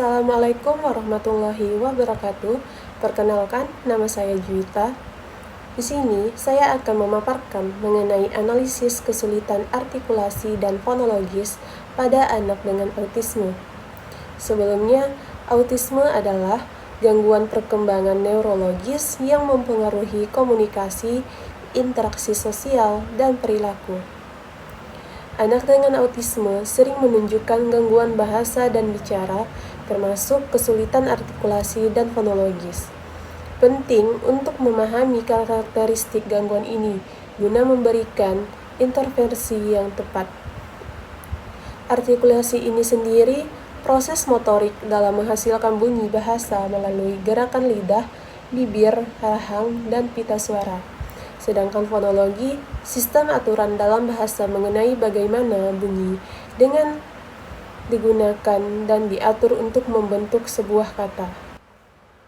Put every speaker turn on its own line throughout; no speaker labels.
Assalamualaikum warahmatullahi wabarakatuh. Perkenalkan, nama saya Juwita. Di sini, saya akan memaparkan mengenai analisis kesulitan artikulasi dan fonologis pada anak dengan autisme. Sebelumnya, autisme adalah gangguan perkembangan neurologis yang mempengaruhi komunikasi, interaksi sosial, dan perilaku. Anak dengan autisme sering menunjukkan gangguan bahasa dan bicara, termasuk kesulitan artikulasi dan fonologis. Penting untuk memahami karakteristik gangguan ini guna memberikan intervensi yang tepat. Artikulasi ini sendiri proses motorik dalam menghasilkan bunyi bahasa melalui gerakan lidah, bibir, rahang, dan pita suara. Sedangkan fonologi, sistem aturan dalam bahasa mengenai bagaimana bunyi dengan digunakan dan diatur untuk membentuk sebuah kata.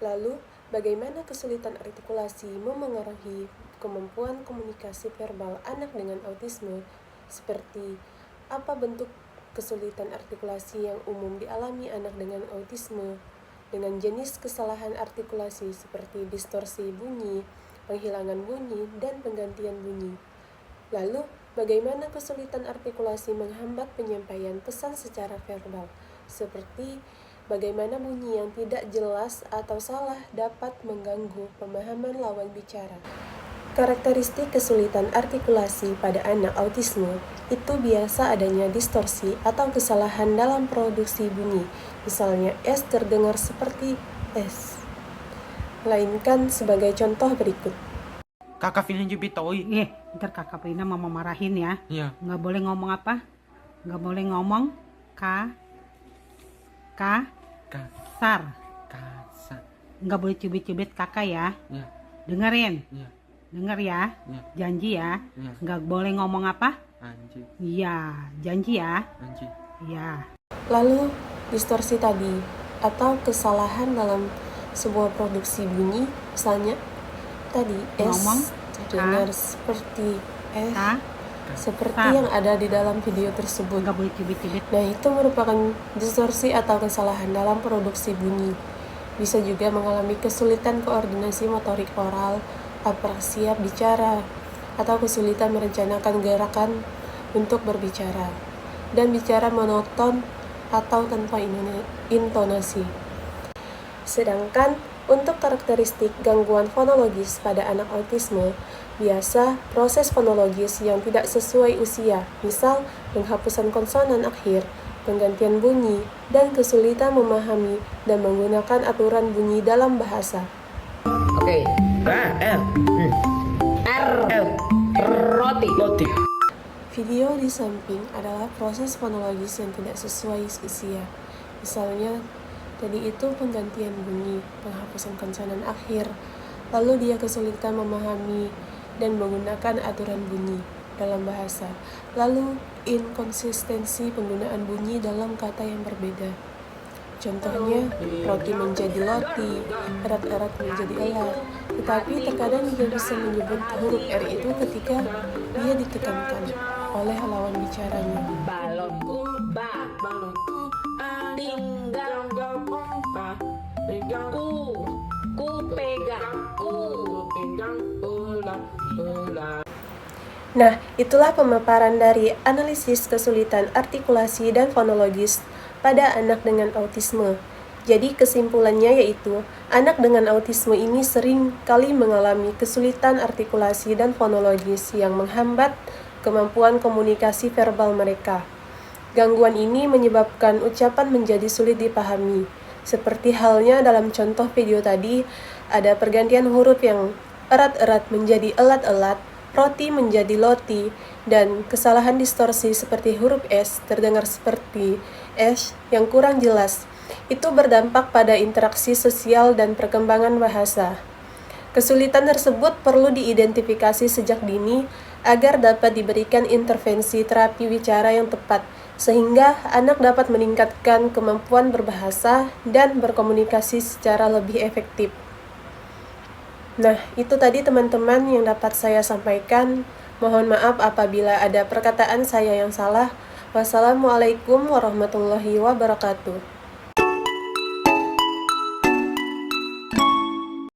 Lalu, bagaimana kesulitan artikulasi memengaruhi kemampuan komunikasi verbal anak dengan autisme, seperti apa bentuk kesulitan artikulasi yang umum dialami anak dengan autisme, dengan jenis kesalahan artikulasi seperti distorsi bunyi, penghilangan bunyi, dan penggantian bunyi. Lalu, bagaimana kesulitan artikulasi menghambat penyampaian pesan secara verbal, seperti bagaimana bunyi yang tidak jelas atau salah dapat mengganggu pemahaman lawan bicara. Karakteristik kesulitan artikulasi pada anak autisme itu biasa adanya distorsi atau kesalahan dalam produksi bunyi, misalnya S terdengar seperti S. Melainkan sebagai contoh berikut.
Kakak Vina Jubitoi.
Ntar kakak Vina mama marahin ya.
Iya.
Nggak boleh ngomong apa? Nggak boleh ngomong kasar.
Kasar.
Nggak boleh cubit-cubit kakak ya.
Iya.
Dengerin.
Iya.
Denger ya.
Iya.
Janji ya.
Iya.
Nggak boleh ngomong apa?
Anjing.
Iya. Janji ya.
Anjing.
Iya.
Lalu, distorsi tadi atau kesalahan dalam sebuah produksi bunyi, misalnya tadi
Ngomong,
S terdengar seperti S, seperti
Kasar.
yang ada di dalam video tersebut.
Nggak boleh cubit-cubit.
Nah, itu merupakan distorsi atau kesalahan dalam produksi bunyi. Bisa juga mengalami kesulitan koordinasi motorik oral, aprasia bicara, atau kesulitan merencanakan gerakan untuk berbicara, dan bicara monoton atau tanpa intonasi. Sedangkan untuk karakteristik gangguan fonologis pada anak autisme, biasa proses fonologis yang tidak sesuai usia, misal penghapusan konsonan akhir, penggantian bunyi, dan kesulitan memahami dan menggunakan aturan bunyi dalam bahasa.
Oke. R. Roti.
Video di samping adalah proses fonologis yang tidak sesuai usia. Misalnya, tadi itu penggantian bunyi, penghapusan konsonan akhir, lalu dia kesulitan memahami dan menggunakan aturan bunyi dalam bahasa, lalu inkonsistensi penggunaan bunyi dalam kata yang berbeda. Contohnya, roti menjadi loti, erat-erat menjadi elat, tetapi terkadang dia bisa menyebut huruf R itu ketika dia ditekankan oleh lawan bicaranya.
Balonku tinggal ku pegang ulang.
Nah, itulah pemaparan dari analisis kesulitan artikulasi dan fonologis pada anak dengan autisme. Jadi kesimpulannya yaitu, anak dengan autisme ini sering kali mengalami kesulitan artikulasi dan fonologis yang menghambat kemampuan komunikasi verbal mereka. Gangguan ini menyebabkan ucapan menjadi sulit dipahami. Seperti halnya dalam contoh video tadi, ada pergantian huruf yang erat-erat menjadi elat-elat, roti menjadi loti, dan kesalahan distorsi seperti huruf S terdengar seperti S yang kurang jelas. Itu berdampak pada interaksi sosial dan perkembangan bahasa. Kesulitan tersebut perlu diidentifikasi sejak dini agar dapat diberikan intervensi terapi bicara yang tepat, sehingga anak dapat meningkatkan kemampuan berbahasa dan berkomunikasi secara lebih efektif. Nah, itu tadi teman-teman yang dapat saya sampaikan. Mohon maaf apabila ada perkataan saya yang salah. Wassalamualaikum warahmatullahi wabarakatuh.